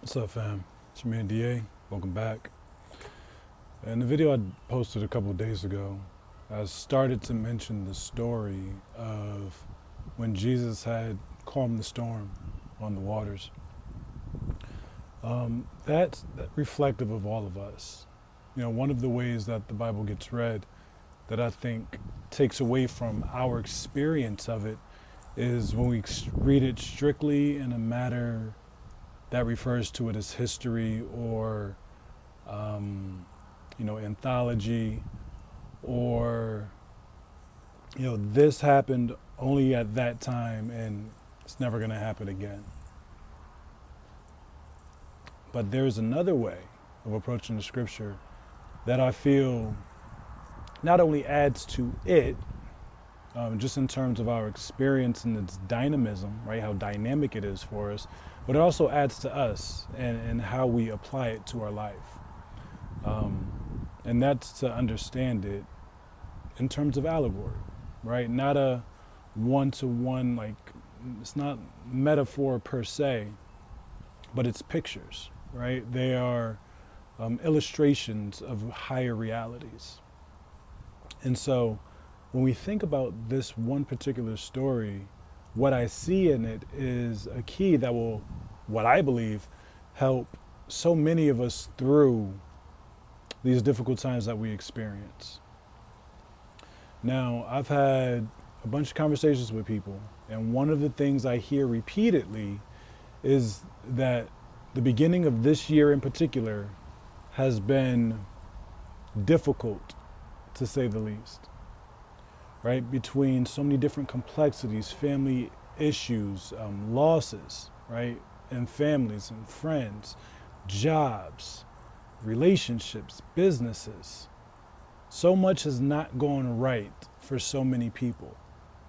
What's up, fam? It's your man DA. Welcome back. In the video I posted a couple of days ago, I started to mention the story of when Jesus had calmed the storm on the waters. That's reflective of all of us. You know, one of the ways that the Bible gets read that I think takes away from our experience of it is when we read it strictly in a matter that refers to it as history or, anthology or, this happened only at that time and it's never going to happen again. But there's another way of approaching the scripture that I feel not only adds to it, just in terms of our experience and its dynamism, right? How dynamic it is for us, but it also adds to us and how we apply it to our life. And that's to understand it in terms of allegory, right? Not a one-to-one, like it's not metaphor per se, but it's pictures, right? They are illustrations of higher realities. And so when we think about this one particular story, what I see in it is a key that will, what I believe, help so many of us through these difficult times that we experience. Now, I've had a bunch of conversations with people, and one of the things I hear repeatedly is that the beginning of this year in particular has been difficult, to say the least. Right, between so many different complexities, family issues, losses, right, and families and friends, jobs, relationships, businesses. So much has not gone right for so many people.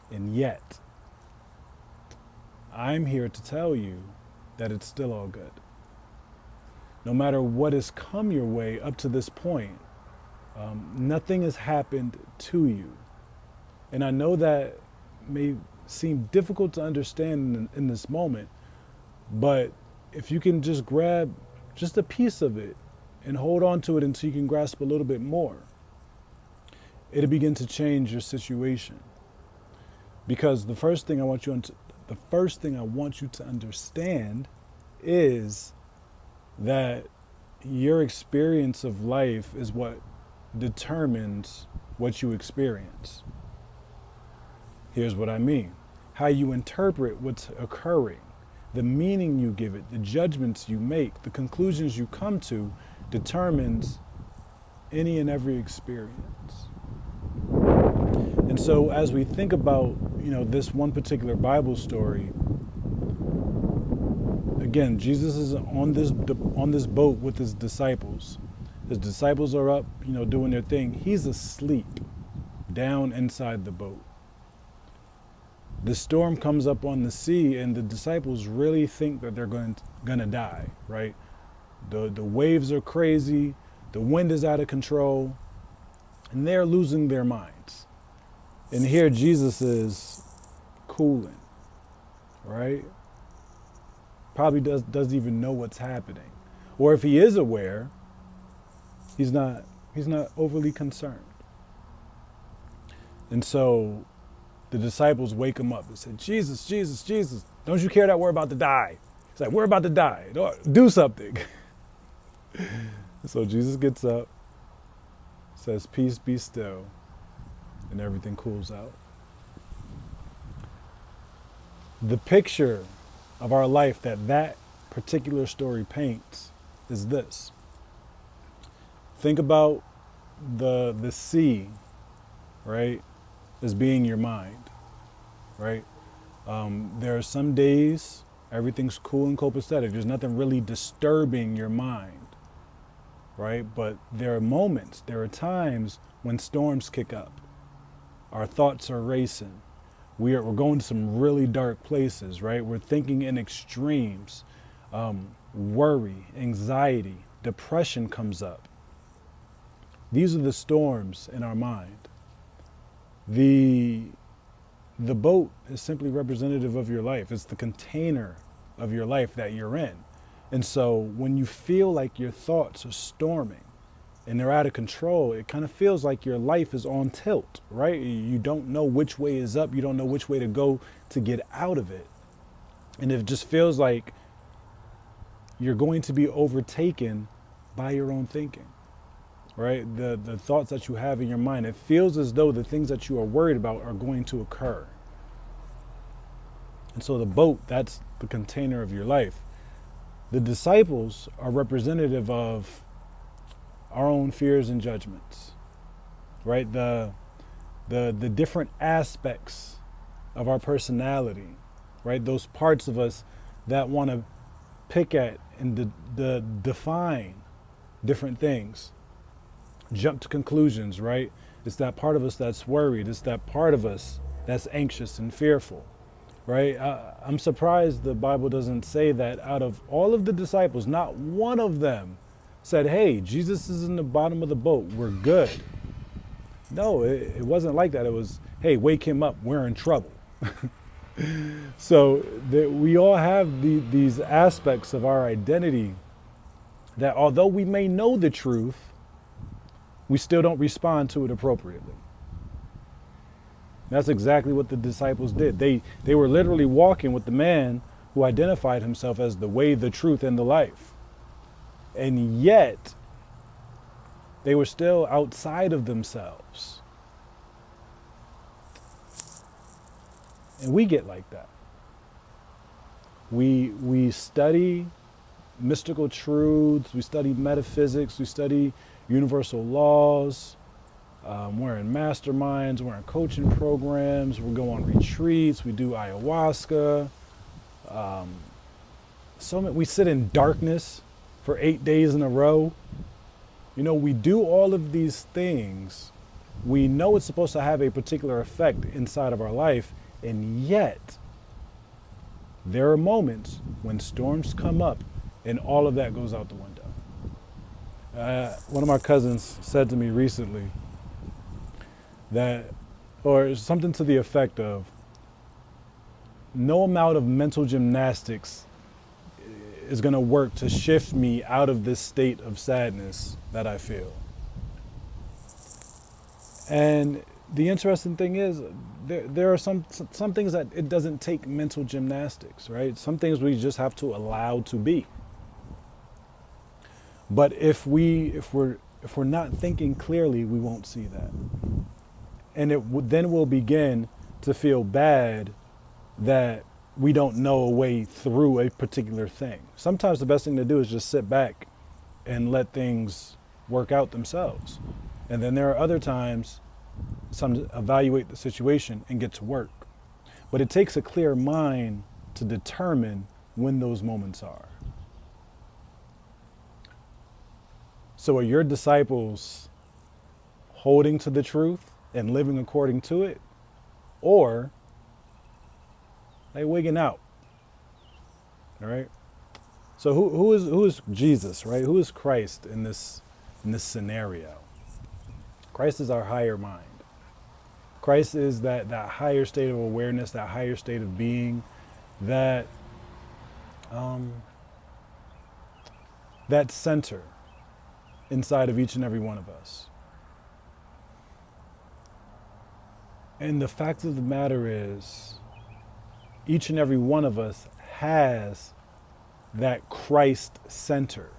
And yet, I'm here to tell you that it's still all good. No matter what has come your way up to this point, nothing has happened to you. And I know that may seem difficult to understand in this moment, but if you can just grab just a piece of it and hold on to it until you can grasp a little bit more, it'll begin to change your situation. Because the first thing I want you to understand is that your experience of life is what determines what you experience. Here's what I mean. How you interpret what's occurring, the meaning you give it, the judgments you make, the conclusions you come to determines any and every experience. And so as we think about, this one particular Bible story, again, Jesus is on this boat with his disciples. His disciples are up, doing their thing. He's asleep down inside the boat. The storm comes up on the sea, and the disciples really think that they're going to die, right? The waves are crazy, the wind is out of control, and they're losing their minds. And here Jesus is cooling, right? Probably doesn't even know what's happening. Or if he is aware, he's not overly concerned. And so the disciples wake him up and say, Jesus, Jesus, Jesus, don't you care that we're about to die? He's like, we're about to die. Do something. So Jesus gets up, says, peace be still, and everything cools out. The picture of our life that particular story paints is this. Think about the sea, right, as being your mind, right? There are some days everything's cool and copacetic. There's nothing really disturbing your mind, right? But there are moments, there are times when storms kick up. Our thoughts are racing. We're going to some really dark places, right? We're thinking in extremes. Worry, anxiety, depression comes up. These are the storms in our mind. The boat is simply representative of your life. It's the container of your life that you're in. And so when you feel like your thoughts are storming and they're out of control, it kind of feels like your life is on tilt, right? You don't know which way is up. You don't know which way to go to get out of it. And it just feels like you're going to be overtaken by your own thinking, right? The thoughts that you have in your mind, it feels as though the things that you are worried about are going to occur. And so the boat, that's the container of your life. The disciples are representative of our own fears and judgments, right? The different aspects of our personality, right? Those parts of us that want to pick at and define different things, jump to conclusions, right? It's that part of us that's worried. It's that part of us that's anxious and fearful, right? I'm surprised the Bible doesn't say that out of all of the disciples, not one of them said, hey, Jesus is in the bottom of the boat, we're good. No, it wasn't like that. It was, hey, wake him up, we're in trouble. So we all have these aspects of our identity that although we may know the truth, we still don't respond to it appropriately. That's exactly what the disciples did. They were literally walking with the man who identified himself as the way, the truth, and the life. And yet, they were still outside of themselves. And we get like that. We study mystical truths, we study metaphysics, we study universal laws, we're in masterminds, we're in coaching programs, we go on retreats, we do ayahuasca. We sit in darkness for 8 days in a row. You know, we do all of these things. We know it's supposed to have a particular effect inside of our life, and yet there are moments when storms come up and all of that goes out the window. One of my cousins said to me recently that, or something to the effect of, no amount of mental gymnastics is going to work to shift me out of this state of sadness that I feel. And the interesting thing is, there are some things that it doesn't take mental gymnastics, right? Some things we just have to allow to be. But if we're not thinking clearly, we won't see that, and then we'll begin to feel bad that we don't know a way through a particular thing. Sometimes the best thing to do is just sit back and let things work out themselves. And then there are other times, some evaluate the situation and get to work. But it takes a clear mind to determine when those moments are. So are your disciples holding to the truth and living according to it? Or they wigging out? All right. So who is Jesus, right? Who is Christ in this scenario? Christ is our higher mind. Christ is that higher state of awareness, that higher state of being, that center inside of each and every one of us. And the fact of the matter is, each and every one of us has that Christ center.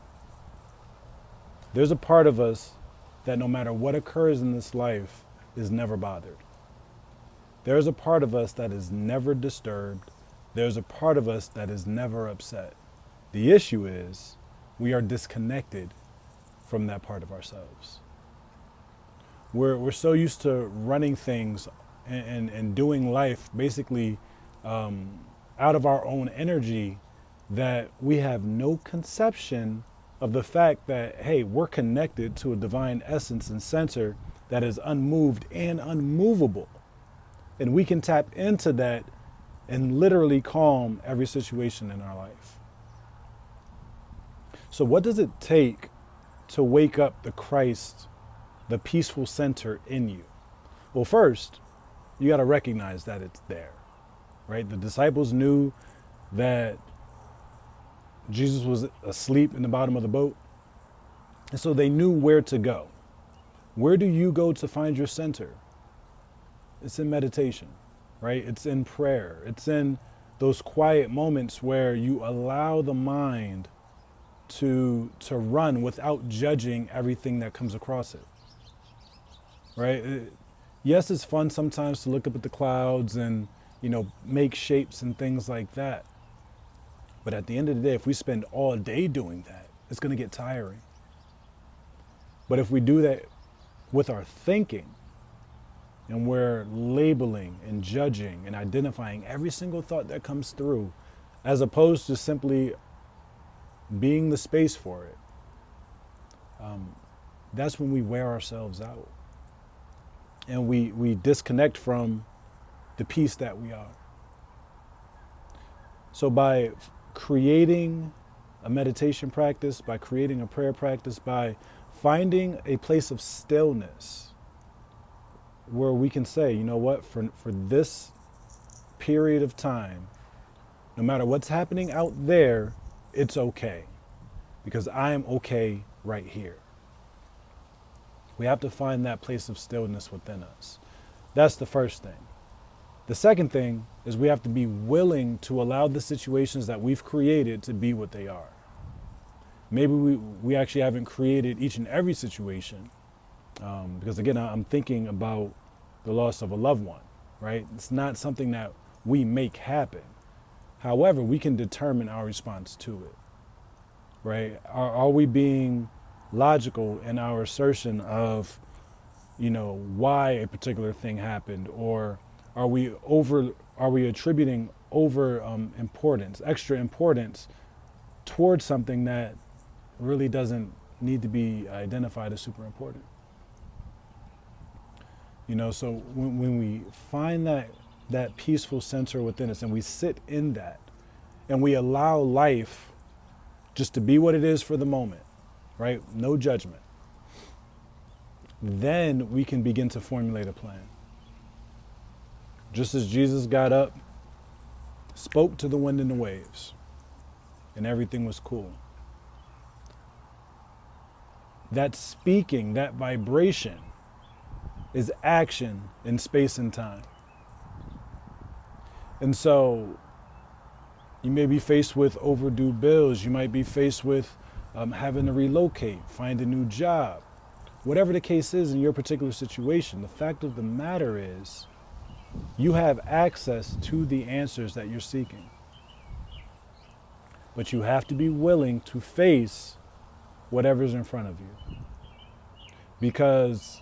There's a part of us that no matter what occurs in this life is never bothered. There's a part of us that is never disturbed. There's a part of us that is never upset. The issue is we are disconnected from that part of ourselves. We're so used to running things and doing life basically out of our own energy that we have no conception of the fact that, hey, we're connected to a divine essence and center that is unmoved and unmovable. And we can tap into that and literally calm every situation in our life. So what does it take to wake up the Christ, the peaceful center in you? Well, first, you got to recognize that it's there, right? The disciples knew that Jesus was asleep in the bottom of the boat. And so they knew where to go. Where do you go to find your center? It's in meditation, right? It's in prayer. It's in those quiet moments where you allow the mind to run without judging everything that comes across it, right? Yes, it's fun sometimes to look up at the clouds and, make shapes and things like that. But at the end of the day, if we spend all day doing that, it's going to get tiring. But if we do that with our thinking, and we're labeling and judging and identifying every single thought that comes through, as opposed to simply being the space for it, that's when we wear ourselves out. And we disconnect from the peace that we are. So by creating a meditation practice, by creating a prayer practice, by finding a place of stillness where we can say, you know what, for this period of time, no matter what's happening out there, it's okay, because I am okay right here. We have to find that place of stillness within us. That's the first thing. The second thing is we have to be willing to allow the situations that we've created to be what they are. Maybe we actually haven't created each and every situation, because again, I'm thinking about the loss of a loved one, right? It's not something that we make happen. However, we can determine our response to it, right? Are we being logical in our assertion of, why a particular thing happened, or are we attributing extra importance towards something that really doesn't need to be identified as super important? So when we find that peaceful center within us and we sit in that and we allow life just to be what it is for the moment, right? No judgment. Then we can begin to formulate a plan. Just as Jesus got up, spoke to the wind and the waves, and everything was cool. That speaking, that vibration, is action in space and time. And so you may be faced with overdue bills. You might be faced with having to relocate, find a new job. Whatever the case is in your particular situation, the fact of the matter is you have access to the answers that you're seeking. But you have to be willing to face whatever's in front of you. Because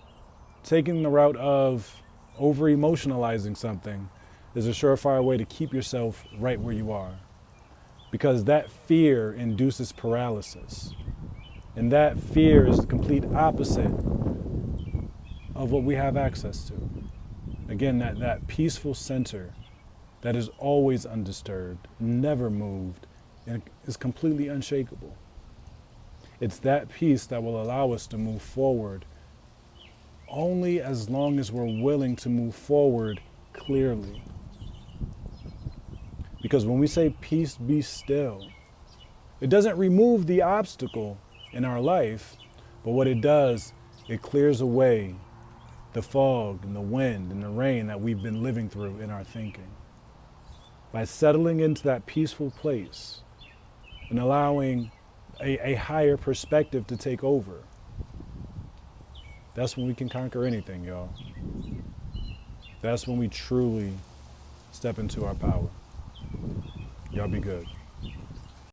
taking the route of over-emotionalizing something is a surefire way to keep yourself right where you are. Because that fear induces paralysis. And that fear is the complete opposite of what we have access to. Again, that peaceful center that is always undisturbed, never moved, and is completely unshakable. It's that peace that will allow us to move forward only as long as we're willing to move forward clearly. Because when we say peace be still, it doesn't remove the obstacle in our life, but what it does, it clears away the fog and the wind and the rain that we've been living through in our thinking. By settling into that peaceful place and allowing a higher perspective to take over, that's when we can conquer anything, y'all. That's when we truly step into our power. Y'all be good.